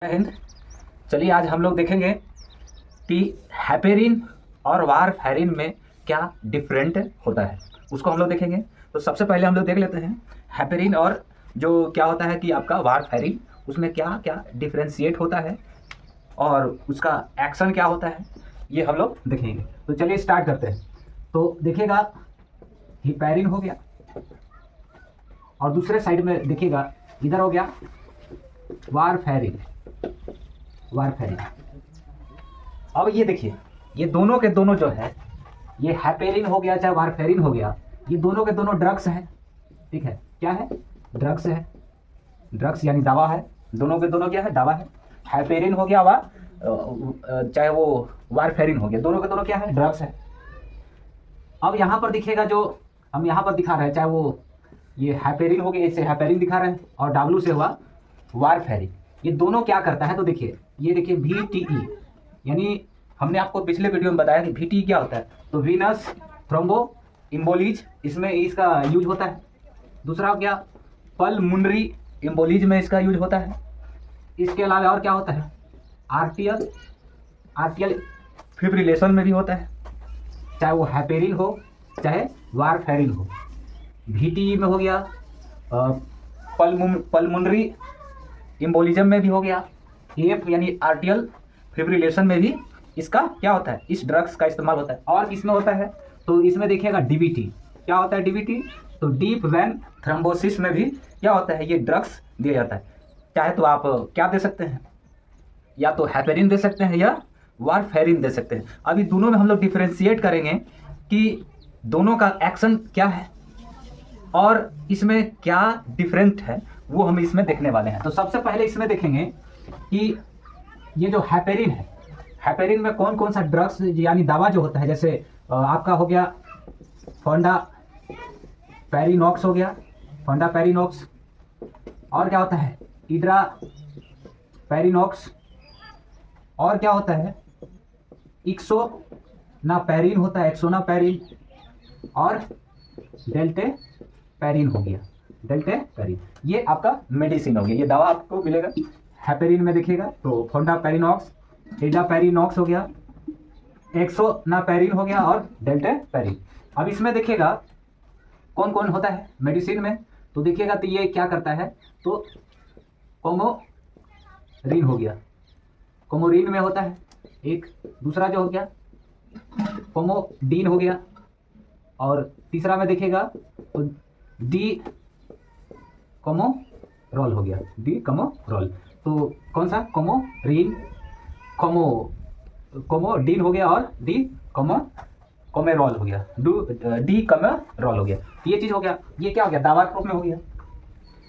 हिंद। चलिए आज हम लोग देखेंगे कि हैपेरिन और वारफेरिन में क्या डिफरेंट होता है, उसको हम लोग देखेंगे। तो सबसे पहले हम लोग देख लेते हैं हैपेरिन और जो क्या होता है कि आपका वारफेरिन, उसमें क्या क्या डिफ्रेंशिएट होता है और उसका एक्शन क्या होता है, ये हम लोग देखेंगे। तो चलिए स्टार्ट करते हैं। तो देखिएगा हिपैरिन हो गया और दूसरे साइड में देखिएगा इधर हो गया वारफेरिन। वारफेरिन अब ये देखिए, ये दोनों के दोनों जो है, ये हैपेरिन हो गया चाहे वारफेरिन हो गया, ये दोनों के दोनों ड्रग्स हैं। ठीक है, क्या है? ड्रग्स है। ड्रग्स यानी दवा है। दोनों के दोनों क्या है? दवा है। हैपेरिन हो गया चाहे वो वारफेरिन हो गया, दोनों के दोनों क्या है? ड्रग्स है। अब यहाँ पर दिखेगा जो हम यहाँ पर दिखा रहे हैं, चाहे वो ये हैपेरिन हो गया, इससे हैपेरिन दिखा रहे हैं और डब्ल्यू से हुआ वारफेरिन। ये दोनों क्या करता है? तो देखिए, ये देखिए VTE, यानी हमने आपको पिछले वीडियो में बताया कि VTE क्या होता है। तो वीनस थ्रोम्बो इम्बोलीज, इसमें इसका यूज होता है। दूसरा क्या? पल्मोनरी इम्बोलीज में इसका यूज होता है। इसके अलावा और क्या होता है? आर्टियल फिब्रिलेशन में भी होता है, चाहे वो हैपेरिन हो चाहे वारफेरिन हो। VTE में हो गया, पल्मोनरी इम्बोलिज्म में भी हो गया, AF यानी आर्टियल फिब्रिलेशन में भी इसका क्या होता है? इस ड्रग्स का इस्तेमाल होता है। और किसमें होता है? तो इसमें देखिएगा DVT। क्या होता है DVT? तो डीप वैन थ्रोम्बोसिस में भी क्या होता है? ये ड्रग्स दिया जाता है। चाहे तो आप क्या दे सकते हैं, या तो हैपेरिन दे सकते हैं या वारफेरिन दे सकते हैं। अभी दोनों में हम लोग डिफ्रेंशिएट करेंगे कि दोनों का एक्शन क्या है और इसमें क्या डिफरेंट है, वो हम इसमें देखने वाले हैं। तो सबसे पहले इसमें देखेंगे कि ये जो हैपेरिन है, हैपेरिन में कौन कौन सा ड्रग्स यानी दवा जो होता है, जैसे आपका हो गया फोंडा पेरिनॉक्स हो गया, फोंडा पेरिनॉक्स। और क्या होता है? इड्रा पेरिनॉक्स। और क्या होता है? इक्सोनापेरिन होता है, एक्सोनापेरिन। और डेल्टेपेरिन हो गया, डेल्टेपेरिन। ये आपका मेडिसिन हो गया, ये दवा आपको मिलेगा हैपेरिन में। देखिएगा तो फोंडा पेरिनॉक्स, इडापेरिनॉक्स हो गया, एक्सोनापेरिन हो गया और डेल्टेपेरिन। अब इसमें देखिएगा कौन कौन होता है मेडिसिन में। तो देखिएगा तो ये क्या करता है? तो कोमोरिन हो गया, कोमोरिन में होता है एक। दूसरा जो हो गया कोमोडीन हो गया। और तीसरा में देखिएगा तो डी कोमोरोल हो गया, डी कोमोरोल। तो कौन सा? कोमोरिन, कोमोडीन हो गया और डी कोमेरोल हो गया, डी कोमेरोल हो गया। तो ये चीज़ हो गया, ये क्या हो गया? दवा के रूप में हो गया,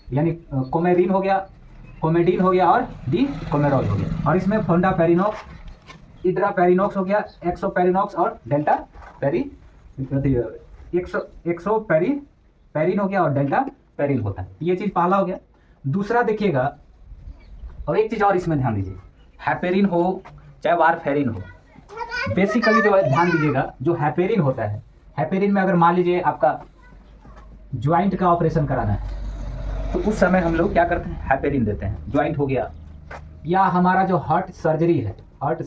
यानी कोमेरिन हो गया, कोमेडीन हो गया और डी कोमेरोल हो गया। और इसमें फोंडा पेरिनॉक्स, इड्रा पेरिनॉक्स हो गया, एक्सोपेरिनॉक्स और डेल्टा पेरी पेरिन हो गया और डेल्टा पेरिन होता है। ये चीज़ पहला हो गया। दूसरा देखिएगा, और एक चीज़ और इसमें ध्यान दीजिए, हैपेरिन हो चाहे वारफेरिन हो, बेसिकली जो है ध्यान दीजिएगा, जो हैपेरिन होता है, हैपेरिन में अगर मान लीजिए आपका ज्वाइंट का ऑपरेशन कराना है तो उस समय हम लोग क्या करते हैं? हैपेरिन देते हैं। ज्वाइंट हो गया, या हमारा जो हार्ट सर्जरी है, हार्ट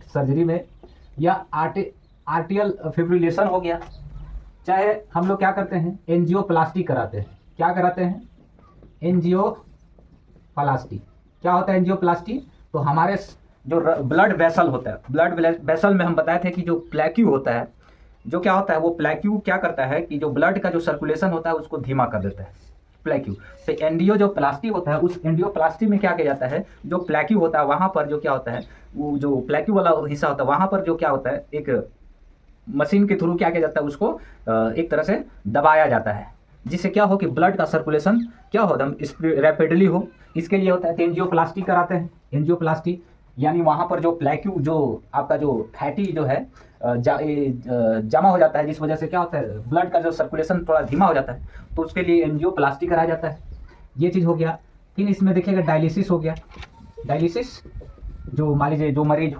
सर्जरी में, या आर्टियल फिब्रिलेशन हो गया, चाहे हम लोग क्या करते हैं? एंजियोप्लास्टी कराते हैं। क्या कराते हैं? एंजियोप्लास्टी। क्या होता है एंजियोप्लास्टी? तो हमारे जो ब्लड वेसल होता है, ब्लड वेसल में हम बताए थे कि जो प्लेक्यू होता है, जो क्या होता है, वो प्लेक्यू क्या करता है कि जो ब्लड का जो सर्कुलेशन होता है उसको धीमा कर देता है, प्लेक्यू। तो एंडियो जो प्लास्टी होता है, उस एंडियोप्लास्टी में क्या किया जाता है? जो प्लेक्यू होता है वहाँ पर जो क्या होता है, वो जो प्लेक्यू वाला हिस्सा होता है वहाँ पर जो क्या होता है, एक मशीन के थ्रू क्या किया जाता है, उसको एक तरह से दबाया जाता है, जिससे क्या हो कि ब्लड का सर्कुलेशन क्या हो, एकदम रैपिडली हो। इसके लिए होता है एंजियोप्लास्टी कराते हैं। एंजियोप्लास्टी यानी वहाँ पर जो प्लेक्यू, जो आपका जो फैटी जो है जमा हो जाता है, जिस वजह से क्या होता है, ब्लड का जो सर्कुलेशन थोड़ा धीमा हो जाता है, तो उसके लिए एंजियोप्लास्टी कराया जाता है। ये चीज़ हो गया। फिर इसमें देखिएगा डायलिसिस हो गया। डायलिसिस जो मान लीजिए जो मरीज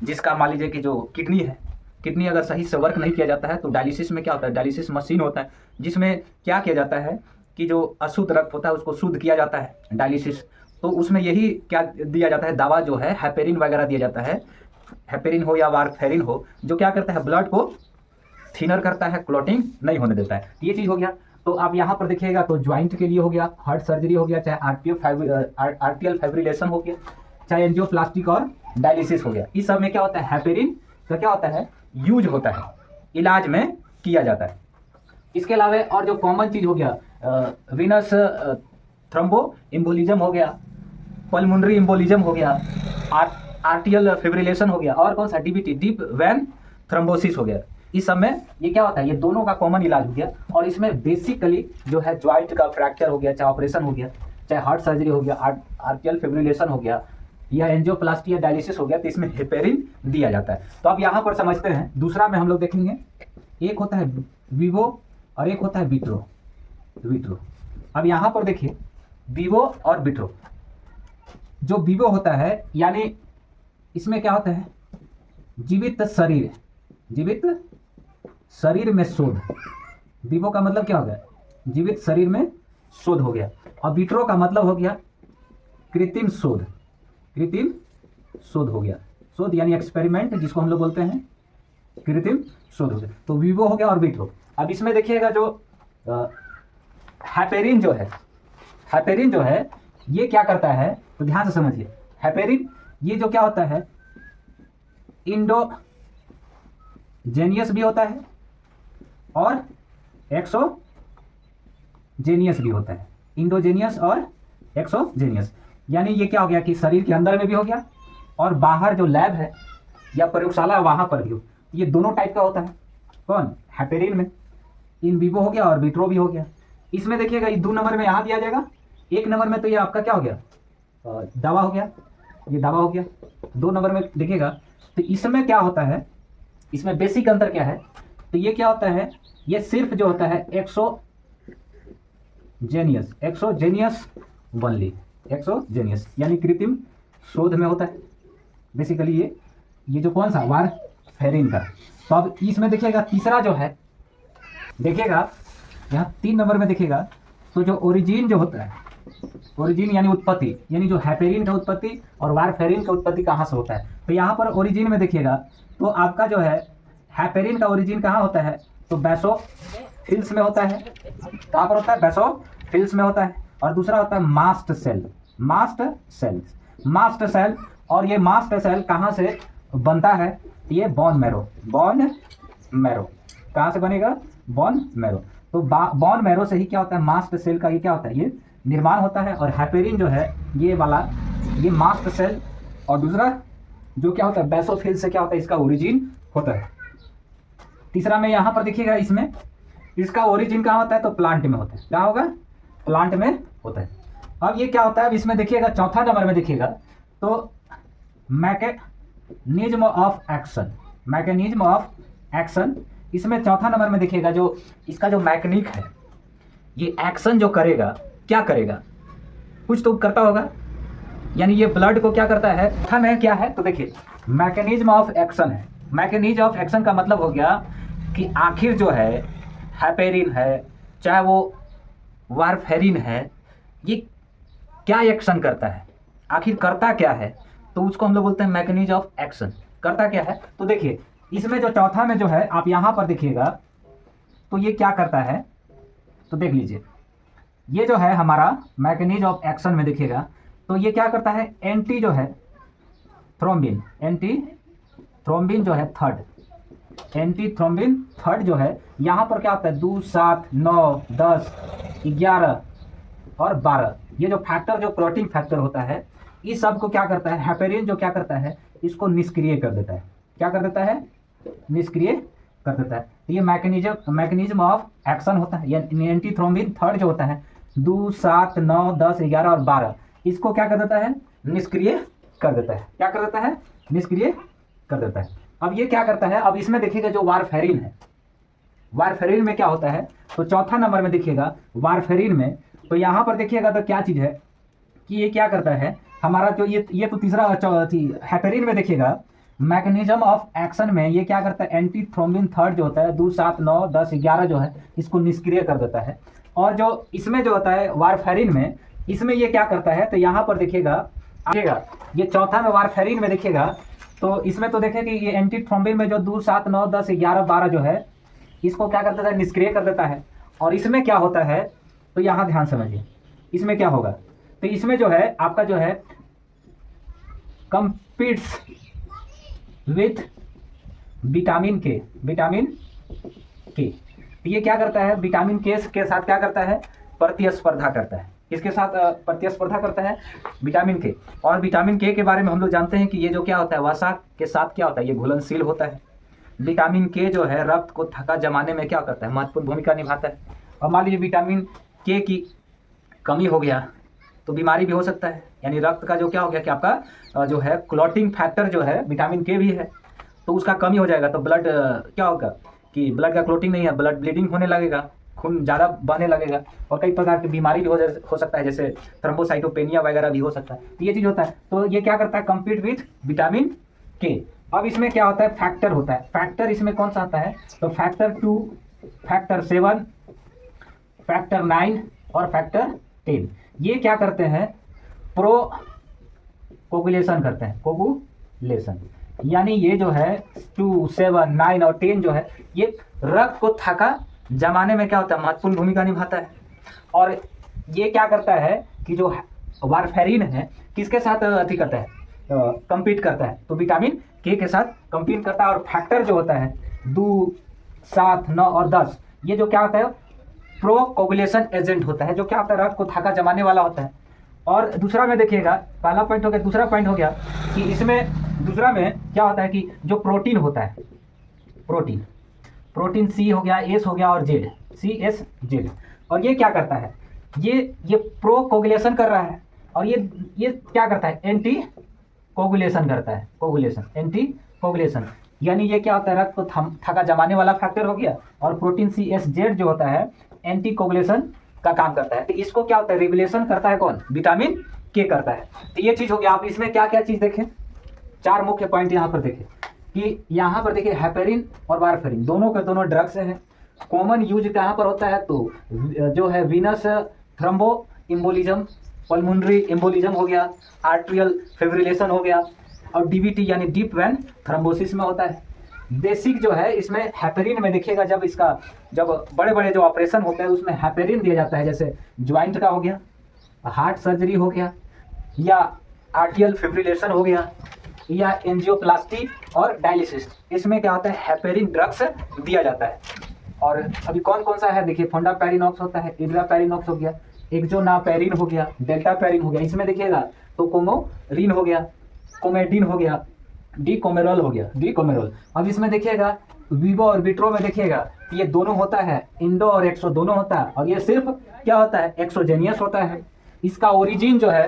जिसका मान लीजिए कि जो किडनी है, किडनी अगर सही से वर्क नहीं किया जाता है तो डायलिसिस में क्या होता है? डायलिसिस मशीन होता है, जिसमें क्या किया जाता है कि जो अशुद्ध रक्त होता है उसको शुद्ध किया जाता है, डायलिसिस। तो उसमें यही क्या दिया जाता है, दवा जो है हेपेरिन वगैरह दिया जाता है, हेपेरिन हो या वारफेरिन हो, जो क्या करता है ब्लड को थिनर करता है, क्लॉटिंग नहीं होने देता है। ये चीज़ हो गया। तो आप यहाँ पर देखिएगा तो ज्वाइंट के लिए हो गया, हार्ट सर्जरी हो गया, चाहे आर्टियल फाइब्रिलेशन हो गया, चाहे एंजियोप्लास्टिक और डायलिसिस हो गया, इस सब में क्या होता है हेपेरिन का क्या होता है यूज होता है, इलाज में किया जाता है। इसके अलावा और जो कॉमन चीज़ हो गया विनस थ्रोम्बो एम्बोलिज्म हो गया, पल्मोनरी एम्बोलिज्म हो गया, आर्टियल फिब्रिलेशन हो गया, और कौन सा डीबीटी डीप वैन थ्रोम्बोसिस हो गया। इस सब में ये क्या होता है, ये दोनों का कॉमन इलाज हो गया। और इसमें बेसिकली जो है ज्वाइंट का फ्रैक्चर हो गया, चाहे ऑपरेशन हो गया, चाहे हार्ट सर्जरी हो गया, आर्टियल फिब्रिलेशन हो गया, या एंजियोप्लास्टी या डायलिसिस हो गया, तो इसमें हेपेरिन दिया जाता है। तो अब यहाँ पर समझते हैं, दूसरा में हम लोग देखेंगे, एक होता है वीवो और एक होता है विट्रो। विट्रो अब यहाँ पर देखिए वीवो और विट्रो। जो वीवो होता है यानी इसमें क्या होता है जीवित शरीर, जीवित शरीर में शोध। वीवो का मतलब क्या हो गया, जीवित शरीर में शोध हो गया। और विट्रो का मतलब हो गया कृत्रिम शोध, कृत्रिम शोध हो गया। शोध यानी एक्सपेरिमेंट, जिसको हम लोग बोलते हैं कृत्रिम शोध हो गया। तो वीवो हो गया और विट्रो। अब इसमें देखिएगा जो हेपेरिन जो है, हेपेरिन जो है ये क्या करता है, तो ध्यान से समझिए। हेपेरिन ये जो क्या होता है इंडोजेनियस भी होता है और एक्सोजेनियस भी होता है। इंडोजेनियस और एक्सोजेनियस यानी ये क्या हो गया कि शरीर के अंदर में भी हो गया और बाहर जो लैब है या प्रयोगशाला है वहां पर भी हो। ये दोनों टाइप का होता है। कौन, हेपेरिन में। इन विवो हो गया और विट्रो भी हो गया। इसमें देखिएगा ये 2 नंबर में यहाँ दिया जाएगा, 1 नंबर में तो ये आपका क्या हो गया दवा हो गया, ये दवा हो गया। 2 नंबर में देखिएगा तो इसमें क्या होता है, इसमें बेसिक अंतर क्या है, तो ये क्या होता है, ये सिर्फ जो होता है एक्सोजेनियस, एक्सोजेनियस ओनली, एक्सोजेनियस यानी कृत्रिम शोध में होता है बेसिकली। ये जो कौन सा वारफेरिन का। तो अब इसमें देखिएगा तीसरा जो है, देखिएगा यहाँ 3 नंबर में देखिएगा तो जो ओरिजिन जो होता है, ओरिजिन यानी उत्पत्ति, यानी जो हेपेरिन का उत्पत्ति और वारफेरिन का उत्पत्ति कहाँ से होता है। तो यहाँ पर ओरिजिन में देखिएगा तो आपका जो है हेपेरिन का ओरिजिन कहाँ होता है, तो बेसोफिल्स में होता है। कहाँ पर होता है, बेसोफिल्स में होता है। और दूसरा होता है mast cell, mast cells, mast cell. और ये मास्ट सेल कहाँ से बनता है, ये बोन मैरो, बोन मैरो। कहाँ से बनेगा, बोन मैरो। तो बोन मैरो से ही क्या होता है, मास्ट सेल का ये क्या होता है, ये निर्माण होता है। और हेपेरिन जो है ये वाला, ये मास्ट सेल। और दूसरा जो क्या होता है बेसोफिल से क्या होता है, इसका ओरिजिन होता है। तीसरा में यहाँ पर देखिएगा इसमें इसका ओरिजिन कहाँ होता है, तो प्लांट में होता है। क्या होगा, प्लांट में होता है। अब ये क्या होता है, अब इसमें देखिएगा चौथा नंबर में देखिएगा तो mechanism of action, mechanism of action. इसमें चौथा नंबर में देखिएगा जो इसका जो मैकेनिक है, ये एक्शन जो करेगा, क्या करेगा, कुछ तो करता होगा, यानी ये ब्लड को क्या करता है। चौथा में क्या है, तो देखिए मैकेनिज्म ऑफ एक्शन है। मैकेनिज्म ऑफ एक्शन का मतलब हो गया कि आखिर जो है हेपेरिन है चाहे वो वारफेरिन है, ये क्या एक्शन करता है, आखिर करता क्या है, तो उसको हम लोग बोलते हैं मैकेनिज्म ऑफ एक्शन। करता क्या है, तो देखिए इसमें जो चौथा में जो है आप यहाँ पर देखिएगा तो ये क्या करता है, तो देख लीजिए ये जो है हमारा मैकेनिज्म ऑफ एक्शन में देखिएगा तो ये क्या करता है, एंटी जो है थ्रोम्बिन, एंटी थ्रोम्बिन जो है थर्ड, एंटी थ्रोम्बिन थर्ड जो है यहाँ पर क्या होता है 2, 7, 9, 10, 11 और 12, ये जो फैक्टर जो क्लॉटिंग फैक्टर होता है इस सब को क्या करता है, हेपेरिन जो क्या करता है इसको निष्क्रिय कर देता है। क्या कर देता है, निष्क्रिय कर देता है। तो ये मैकेनिज्म ऑफ एक्शन होता है। यानी एंटी थ्रोम्बिन थर्ड जो होता है 2, 7, 9, 10, 11 और 12 इसको क्या कर देता है, निष्क्रिय कर देता है। क्या कर देता है, निष्क्रिय कर देता है। अब ये क्या करता है, अब इसमें देखिएगा जो वारफेरिन है, वारफेरिन में क्या होता है, तो चौथा नंबर में देखिएगा वारफेरिन में, तो यहाँ पर देखिएगा तो क्या चीज़ है कि ये क्या करता है हमारा जो ये तो तीसरा हेपेरिन में देखिएगा मैकेनिज्म ऑफ एक्शन में ये क्या करता है, एंटी थ्रोम्बिन थर्ड जो होता है 2, 7, 9, 10, 11 जो है इसको निष्क्रिय कर देता है। और जो इसमें जो होता है वारफेरिन में इसमें ये क्या करता है, तो यहाँ पर देखिएगा ये चौथा में वारफेरिन में देखिएगा, तो इसमें तो देखें कि ये एंटी थ्रोम्बिन में जो 2, 7, 9, 10, 11, 12 जो है इसको क्या कर देता है, निष्क्रिय कर देता है। और इसमें क्या होता है, तो यहाँ ध्यान समझिए इसमें क्या होगा, तो इसमें जो है आपका जो है कंपीट्स विथ विटामिन के, तो ये क्या करता है, विटामिन के साथ क्या करता है, प्रतिस्पर्धा करता है। किसके साथ प्रतिस्पर्धा करता है, विटामिन के। और विटामिन के बारे में हम लोग जानते हैं कि ये जो क्या होता है, वसा के साथ क्या होता है, ये घुलनशील होता है। विटामिन के जो है रक्त को थका जमाने में क्या करता है, महत्वपूर्ण भूमिका निभाता है। और मान लीजिए विटामिन के की कमी हो गया तो बीमारी भी हो सकता है, यानी रक्त का जो क्या हो गया कि आपका जो है क्लॉटिंग फैक्टर जो है विटामिन के भी है, तो उसका कमी हो जाएगा तो ब्लड क्या होगा कि ब्लड का क्लॉटिंग नहीं है, ब्लड ब्लीडिंग होने लगेगा, खून ज़्यादा बहने लगेगा और कई प्रकार की बीमारी भी हो सकता है, जैसे थ्रोम्बोसाइटोपेनिया वगैरह भी हो सकता है। तो ये चीज़ होता है, तो ये क्या करता है, कम्पीट विथ विटामिन के। अब इसमें क्या होता है, फैक्टर होता है। फैक्टर इसमें कौन सा आता है, तो फैक्टर 2, फैक्टर 7, फैक्टर 9 और फैक्टर 10। ये क्या करते हैं, प्रो कोगुलेशन करते हैं, कोगुलेशन, यानी ये जो है 2, 7, 9 और 10 जो है ये रक्त को थका जमाने में क्या होता है, महत्वपूर्ण भूमिका निभाता है। और ये क्या करता है कि जो वारफेरिन है किसके साथ अति करता है, कंपीट करता है, तो विटामिन के साथ कंपीट करता है। और फैक्टर जो होता है 2, 7, 9 और 10 ये जो क्या होता है, प्रो कोगुलेशन एजेंट होता है, जो क्या होता है, रक्त को थका जमाने वाला होता है। और दूसरा में देखिएगा, पहला पॉइंट हो गया, दूसरा पॉइंट हो गया कि इसमें दूसरा में क्या होता है कि जो प्रोटीन होता है, प्रोटीन सी हो गया, एस हो गया और जेड, CSZ। और ये क्या करता है, ये प्रो कोगुलेशन कर रहा है और ये क्या करता है, एंटी कोगुलेशन करता है, एंटी कोगुलेशन, यानी ये क्या होता है, रक्त को थका जमाने वाला फैक्टर हो गया। और प्रोटीन CSZ जो होता है एंटी कोगुलेशन का काम करता है। तो इसको क्या होता है, रेगुलेशन करता है कौन, विटामिन के करता है। तो ये चीज़ हो गया। आप इसमें क्या क्या चीज़ देखें, 4 मुख्य पॉइंट यहाँ पर देखें कि यहाँ पर देखिए हेपेरिन और वारफेरिन दोनों के दोनों ड्रग्स हैं। कॉमन यूज कहाँ पर होता है, तो जो है Venus thrombo embolism, pulmonary embolism हो गया, आर्ट्रियल फिब्रिलेशन हो गया, और DVT यानी डीप वेन थ्रोम्बोसिस में होता है। बेसिक जो है इसमें हेपेरिन में देखिएगा, जब बड़े बड़े जो ऑपरेशन होते हैं उसमें हेपेरिन दिया जाता है, जैसे ज्वाइंट का हो गया, हार्ट सर्जरी हो गया, या आर्ट्रियल फिब्रिलेशन हो गया, या एंजियोप्लास्टी और डायलिसिस, इसमें क्या होता है, हेपेरिन ड्रग्स दिया जाता है। और अभी कौन कौन सा है देखिए, फोंडापेरिनॉक्स होता है, इब्रापेरिनॉक्स हो गया, एक्जोनापेरिन हो गया, डेल्टापेरिन हो गया। इसमें देखिएगा तो कोमोरिन हो गया, कोमेडिन हो गया, डीकोमेरोल हो गया, डीकोमेरोल। अब इसमें देखिएगा वीवो और विट्रो में देखिएगा ये दोनों होता है, इंडो और एक्सो दोनों होता है, और ये सिर्फ क्या होता है, एक्सोजेनियस होता है। इसका ओरिजिन जो है,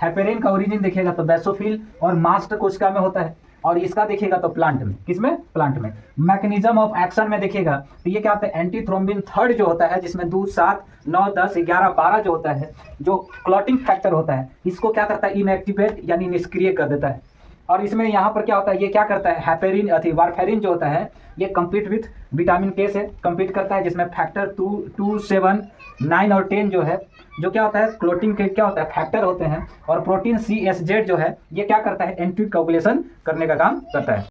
हेपेरिन का ओरिजिन देखिएगा तो बेसोफिल और मास्ट कोशिका में होता है, और इसका देखिएगा तो प्लांट में, किसमें, प्लांट में। मैकेनिज्म ऑफ एक्शन में देखिएगा तो ये क्या होता है, एंटी थ्रोम्बिन थर्ड जो होता है, जिसमें 2, 7, 9, 10, 11, 12 जो होता है, जो क्लॉटिंग फैक्टर होता है, इसको क्या करता है, इनएक्टिवेट यानी निष्क्रिय कर देता है। और इसमें यहाँ पर क्या होता है, ये क्या करता है, हेपेरिन वारफेरिन जो होता है ये कम्पीट विथ विटामिन के से कम्पीट करता है, जिसमें फैक्टर 2, 7, 9 और 10 जो है, जो क्या होता है, क्लोटिंग के क्या होता है, फैक्टर होते हैं। और प्रोटीन CSZ जो है ये क्या करता है, एंटी कोगुलेशन करने का काम करता है।